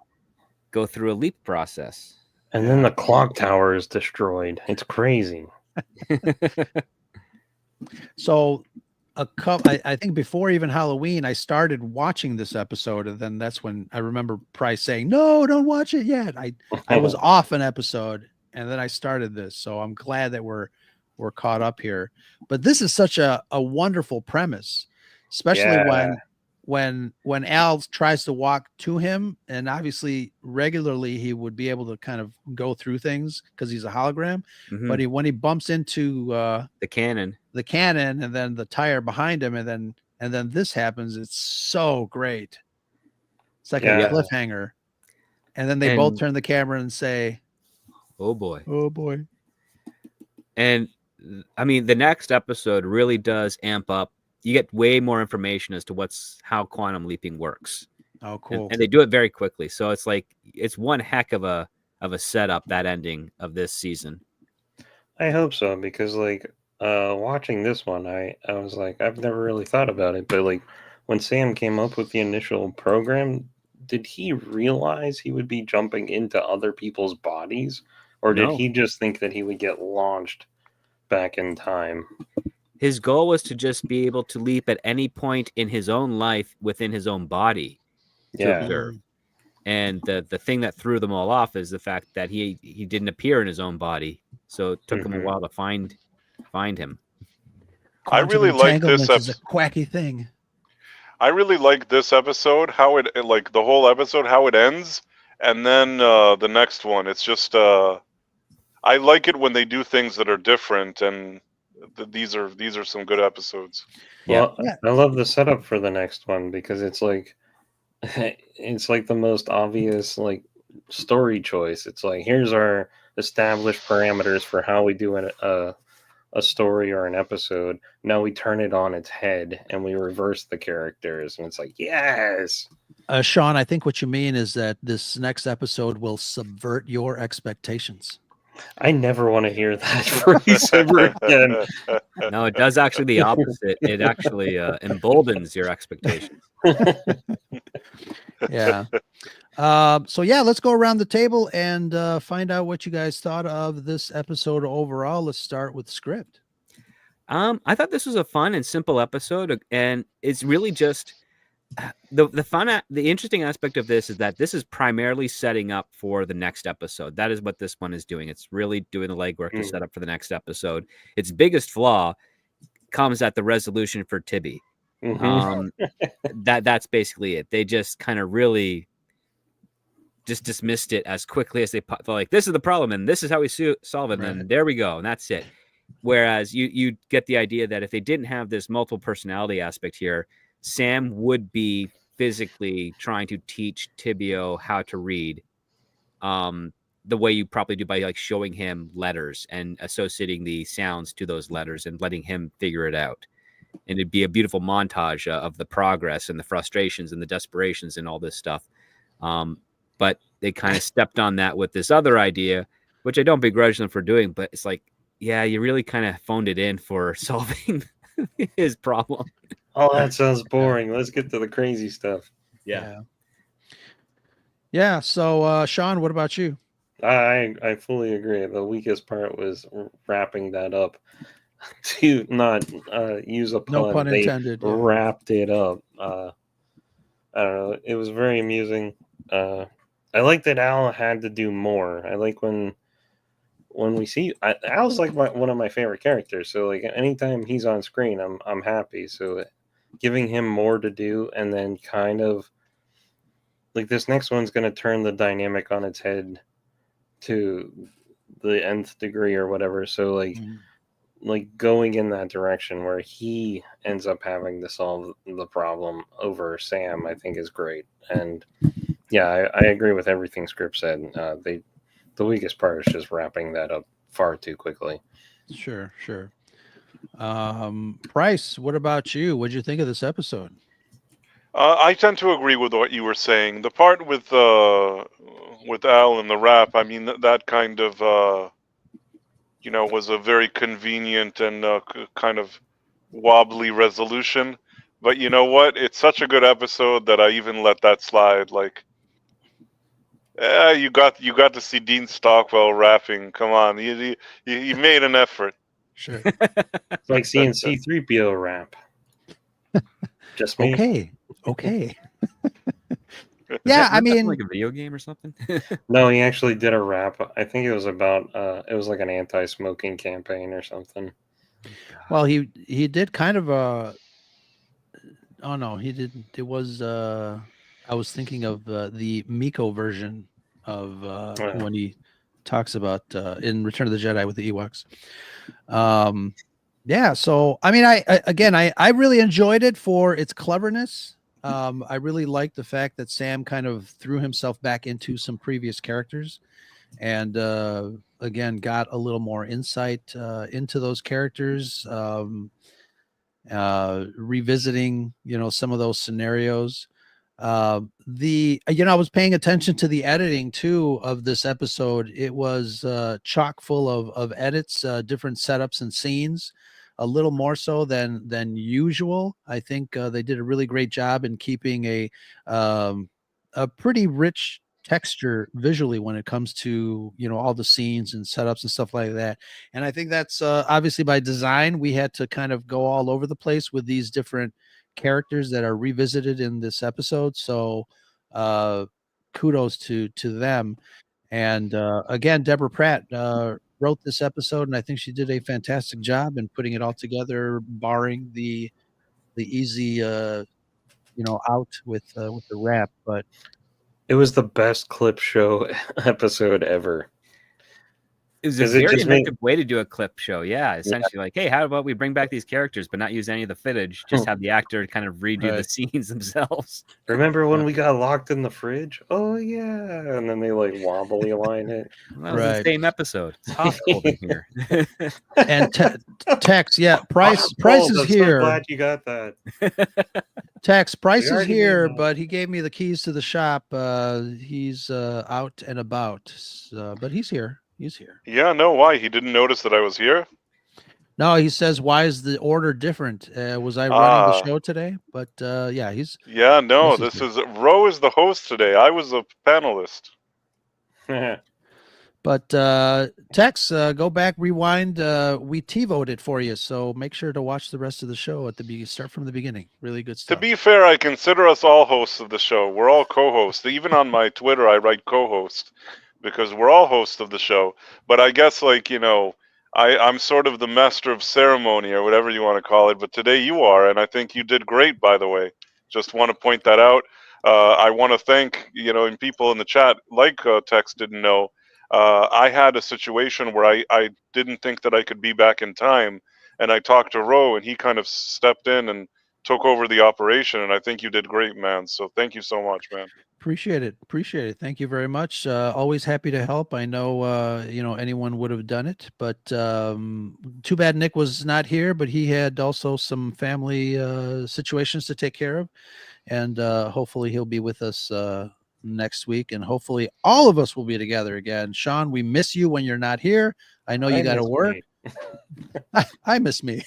go through a leap process. And then the clock tower is destroyed. It's crazy. So I think before even Halloween, I started watching this episode, and then that's when I remember Price saying, "No, don't watch it yet." I was off an episode, and then I started this. So I'm glad that we're caught up here. But this is such a wonderful premise, especially when Al tries to walk to him, and obviously regularly he would be able to kind of go through things because he's a hologram. But when he bumps into the cannon, and then the tire behind him, and then this happens, it's so great. It's like a cliffhanger. And then they both turn the camera and say, "Oh boy, oh boy." And I mean, the next episode really does amp up. You get way more information as to how quantum leaping works. Oh, cool. And they do it very quickly. So it's one heck of a setup, that ending of this season. I hope so, because watching this one, I was like, I've never really thought about it, but when Sam came up with the initial program, did he realize he would be jumping into other people's bodies, or did he just think that he would get launched back in time? His goal was to just be able to leap at any point in his own life within his own body to observe. And the thing that threw them all off is the fact that he didn't appear in his own body. So it took him a while to find him. I really like this episode. A quacky thing. I really like this episode, how it the whole episode, how it ends. And then the next one, it's just I like it when they do things that are different, and these are some good episodes. Well, I love the setup for the next one because it's the most obvious story choice. It's here's our established parameters for how we do a story or an episode. Now we turn it on its head and we reverse the characters, and it's yes. Sean, I think what you mean is that this next episode will subvert your expectations. I never want to hear that phrase ever again. No, it does actually the opposite. It actually emboldens your expectations. Yeah. So let's go around the table and find out what you guys thought of this episode overall. Let's start with script. I thought this was a fun and simple episode, and it's really just the interesting aspect of this is that this is primarily setting up for the next episode. That is what this one is doing. It's really doing the legwork to set up for the next episode. Its biggest flaw comes at the resolution for Tibby. That's basically it. They just kind of really just dismissed it as quickly as they felt this is the problem and this is how we solve it. And there we go. And that's it. Whereas you get the idea that if they didn't have this multiple personality aspect here, Sam would be physically trying to teach Tibio how to read, the way you probably do by like showing him letters and associating the sounds to those letters and letting him figure it out. And it'd be a beautiful montage of the progress and the frustrations and the desperations and all this stuff. But they kind of stepped on that with this other idea, which I don't begrudge them for doing, but it's like, yeah, you really kind of phoned it in for solving his problem. Oh, that sounds boring. Let's get to the crazy stuff. Yeah. So, Sean, what about you? I fully agree. The weakest part was wrapping that up. To not use a pun, No pun intended. They wrapped it up. I don't know. It was very amusing. I like that Al had to do more. I like when we see Al's like one of my favorite characters. So like anytime he's on screen, I'm happy. So giving him more to do, and then kind of like this next one's going to turn the dynamic on its head to the nth degree or whatever. So like going in that direction where he ends up having to solve the problem over Sam, I think is great. And yeah, I agree with everything Script said. The weakest part is just wrapping that up far too quickly. Sure. Price, what about you? What'd you think of this episode? I tend to agree with what you were saying. The part with Al and the rap, I mean, that kind of, was a very convenient and kind of wobbly resolution. But you know what? It's such a good episode that I even let that slide. Like, you got to see Dean Stockwell rapping. Come on, you made an effort. Sure. It's like seeing C-3PO rap. Just me. Okay. Yeah, I mean, like a video game or something. No, he actually did a rap. I think it was about it was like an anti-smoking campaign or something. well, he did kind of oh no, he didn't. It was I was thinking of the Miko version of when he talks about in Return of the Jedi with the Ewoks. Yeah, so I mean, I really enjoyed it for its cleverness. I really liked the fact that Sam kind of threw himself back into some previous characters, and again got a little more insight into those characters, revisiting some of those scenarios. I was paying attention to the editing too of this episode. It was chock full of edits, different setups and scenes, a little more so than usual. I think they did a really great job in keeping a pretty rich texture visually when it comes to all the scenes and setups and stuff like that. And I think that's obviously by design. We had to kind of go all over the place with these different characters that are revisited in this episode. So kudos to them. And again, Deborah Pratt wrote this episode, and I think she did a fantastic job in putting it all together, barring the easy out with the rap. But it was the best clip show episode ever. It was a very inventive way to do a clip show. Yeah, essentially like, hey, how about we bring back these characters but not use any of the footage, just have the actor kind of redo the scenes themselves. Remember when we got locked in the fridge? Oh yeah, and then they like wobbly line it. Well, the same episode. It's hot cold in here. And Tex, Price is here. So glad you got that. Tex, Price is here, but he gave me the keys to the shop. He's out and about, but he's here. He's here. Yeah, no, why? He didn't notice that I was here? No, he says, why is the order different? Was I running the show today? But he's... Yeah, no, Ro is the host today. I was a panelist. But Tex, go back, rewind. We T-voted for you, so make sure to watch the rest of the show at the start from the beginning. Really good stuff. To be fair, I consider us all hosts of the show. We're all co-hosts. Even on my Twitter, I write co-host, because we're all hosts of the show. But I guess, I'm sort of the master of ceremony or whatever you want to call it. But today you are, and I think you did great, by the way. Just want to point that out. I want to thank, and people in the chat, like Tex didn't know, I had a situation where I didn't think that I could be back in time. And I talked to Ro, and he kind of stepped in and took over the operation, and I think you did great, man. So thank you so much, man. Appreciate it. Thank you very much. Always happy to help. I know, anyone would have done it, but too bad Nick was not here, but he had also some family situations to take care of, and hopefully he'll be with us next week, and hopefully all of us will be together again. Sean, we miss you when you're not here. I know you got to work. I miss me.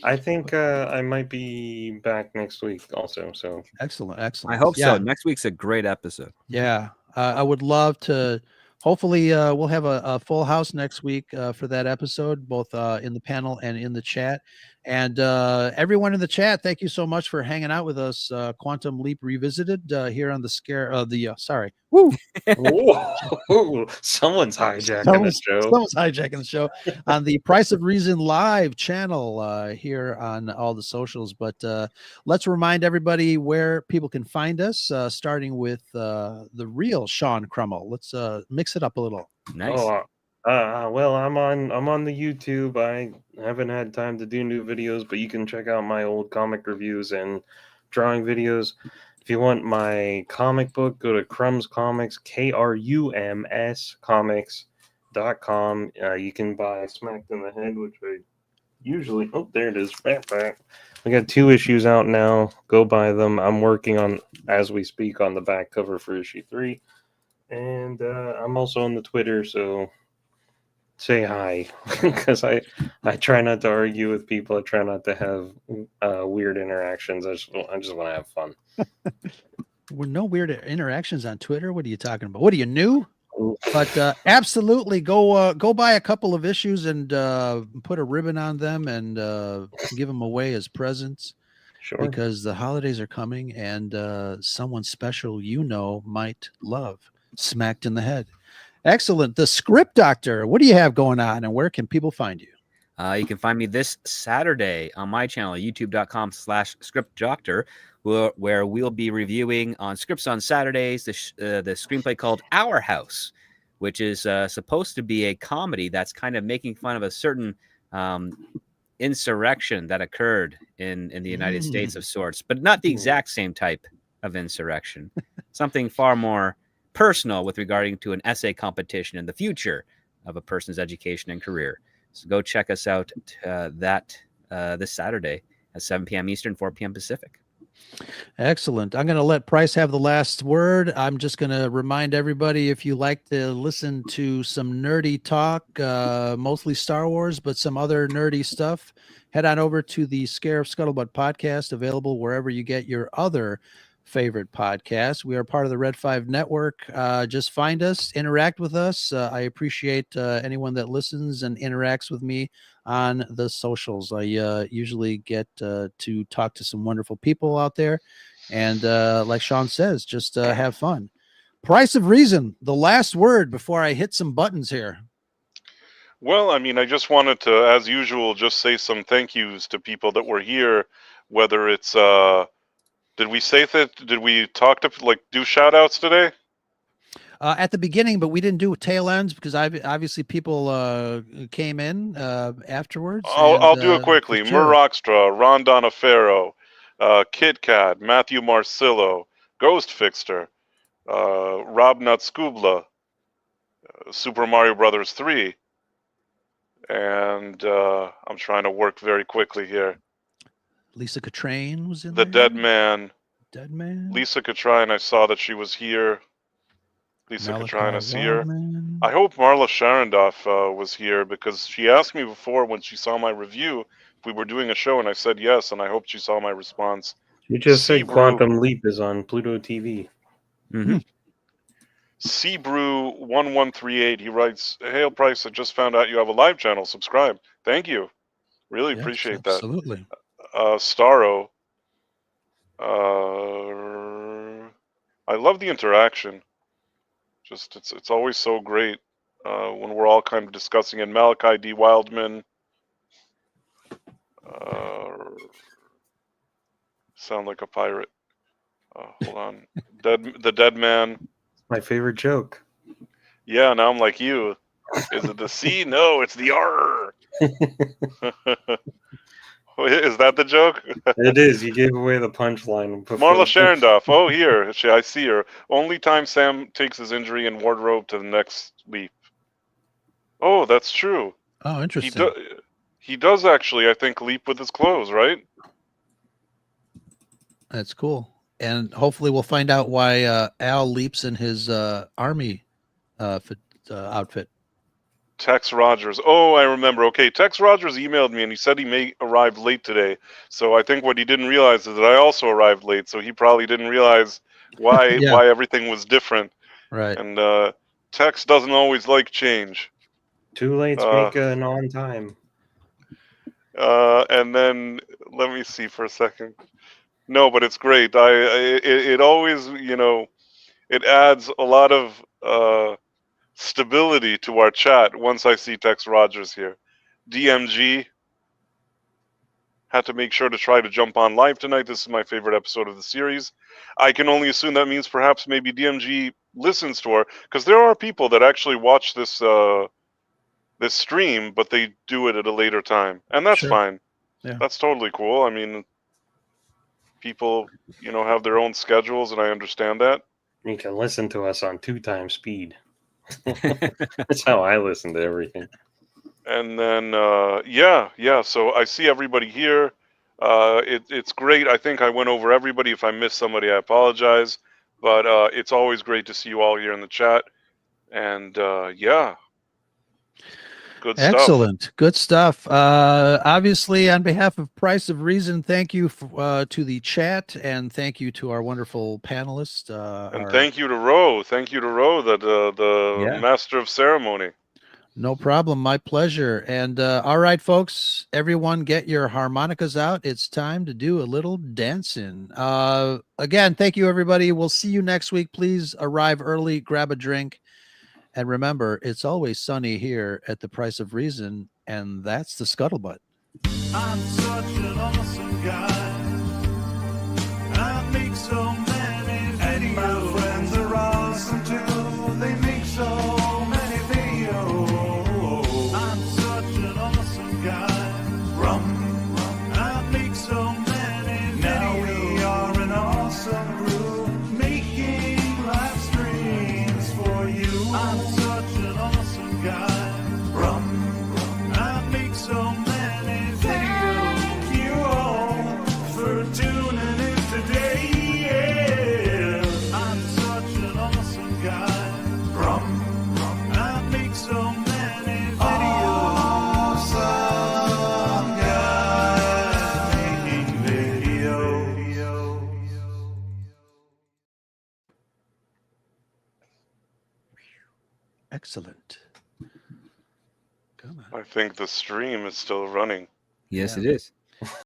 I think I might be back next week also. So excellent. I hope so. Next week's a great episode. Yeah, I would love to. Hopefully, we'll have a full house next week for that episode, both in the panel and in the chat. And everyone in the chat, thank you so much for hanging out with us. Quantum Leap Revisited here on the sorry. Woo! Someone's hijacking the show. Someone's hijacking the show on the Price of Reason live channel here on all the socials. But let's remind everybody where people can find us, starting with the real Sean Krummel. Let's mix it up a little. Nice. Well, I'm on the YouTube. I haven't had time to do new videos, but you can check out my old comic reviews and drawing videos. If you want my comic book, go to Krum's Comics, KRUMS Comics.com. You can buy Smacked in the Head, which I usually... Oh, there it is. We got 2 issues out now. Go buy them. I'm working on, as we speak, on the back cover for issue 3. And I'm also on the Twitter, so say hi. Because I try not to argue with people. I try not to have weird interactions. I just want to have fun. Well, no weird interactions on Twitter. What are you talking about? What are you, new? But absolutely go buy a couple of issues and put a ribbon on them and give them away as presents. Sure. Because the holidays are coming and someone special might love Smacked in the Head. Excellent. The Script Doctor, what do you have going on and where can people find you? You can find me this Saturday on my channel, youtube.com/scriptdoctor, where we'll be reviewing on Scripts on Saturdays the screenplay called Our House, which is supposed to be a comedy that's kind of making fun of a certain insurrection that occurred in the United States of sorts, but not the exact same type of insurrection. Something far more personal with regarding to an essay competition in the future of a person's education and career. So go check us out this Saturday at 7 p.m. Eastern, 4 p.m. Pacific. Excellent. I'm going to let Price have the last word. I'm just going to remind everybody, if you like to listen to some nerdy talk, mostly Star Wars, but some other nerdy stuff, head on over to the Sacrif Scuttlebutt podcast, available wherever you get your other favorite podcasts. We are part of the Red 5 Network. Just find us, interact with us. I appreciate anyone that listens and interacts with me on the socials. I usually get to talk to some wonderful people out there. And like Sean says, just have fun. Price of Reason, the last word before I hit some buttons here. Well, I mean, I just wanted to, as usual, just say some thank yous to people that were here, whether it's... Did we say that? Did we talk to do shout outs today? At the beginning, but we didn't do tail ends because obviously people came in afterwards. I'll do it quickly. Sure. Murakstra, Ron Donafero, Kit Kat, Matthew Marcillo, Ghost Fixter, Rob Nutskubla, Super Mario Brothers 3, and I'm trying to work very quickly here. Lisa Catrain was in the there. Dead Man. Dead Man. Lisa Catrain, I saw that she was here. Lisa Catrain, I see her. I hope Marla Sharondoff was here because she asked me before when she saw my review if we were doing a show, and I said yes, and I hope she saw my response. You just said Quantum Leap is on Pluto TV. Mm-hmm. Seabrew1138, he writes, "Hail Price, I just found out you have a live channel. Subscribe." Thank you. Really appreciate that. Absolutely. Starro. I love the interaction. Just it's always so great when we're all kind of discussing it. Malachi D. Wildman. Sound like a pirate. Hold on. The Dead Man. My favorite joke. Yeah, now I'm like you. Is it the C? No, it's the R. Is that the joke? It is. You gave away the punchline. Marla Sharondoff. Oh, here. I see her. Only time Sam takes his injury in wardrobe to the next leap. Oh, that's true. Oh, interesting. He does actually, I think, leap with his clothes, right? That's cool. And hopefully we'll find out why Al leaps in his army outfit. Tex Rogers. Oh, I remember. Okay, Tex Rogers emailed me and he said he may arrive late today. So I think what he didn't realize is that I also arrived late. So he probably didn't realize why why everything was different. Right. And Tex doesn't always like change. Too late to make an on time. And then let me see for a second. No, but it's great. It always, it adds a lot of stability to our chat once I see Tex Rogers here. DMG had to make sure to try to jump on live tonight. This is my favorite episode of the series. I can only assume that means perhaps maybe DMG listens to her, because there are people that actually watch this this stream, but they do it at a later time, and that's fine. Yeah. That's totally cool. I mean, people, have their own schedules, and I understand that. You can listen to us on 2x speed. That's how I listen to everything. And then, so I see everybody here. It's great. I think I went over everybody. If I missed somebody, I apologize. But it's always great to see you all here in the chat. And good stuff. Excellent. Good stuff. Obviously, on behalf of Price of Reason, thank you to the chat, and thank you to our wonderful panelists. And thank you to Ro. Thank you to Ro, the master of ceremony. No problem. My pleasure. And all right, folks, everyone get your harmonicas out. It's time to do a little dancing. Again, thank you, everybody. We'll see you next week. Please arrive early, grab a drink. And remember, it's always sunny here at the Price of Reason, and that's the Scuttlebutt. I'm such an awesome guy. I make so many videos. And my friends are awesome too. They make so many videos. I'm such an awesome guy. Rum, rum. I make so many videos. Now we are an awesome group, making live streams for you. I'm such an awesome guy. Rum, rum. I make so many videos. Thank you all for tuning in today. Yeah. I'm such an awesome guy. Rum, rum. I make so many videos. Awesome guy making videos. Excellent. Come on. I think the stream is still running. Yes, Yeah. it is.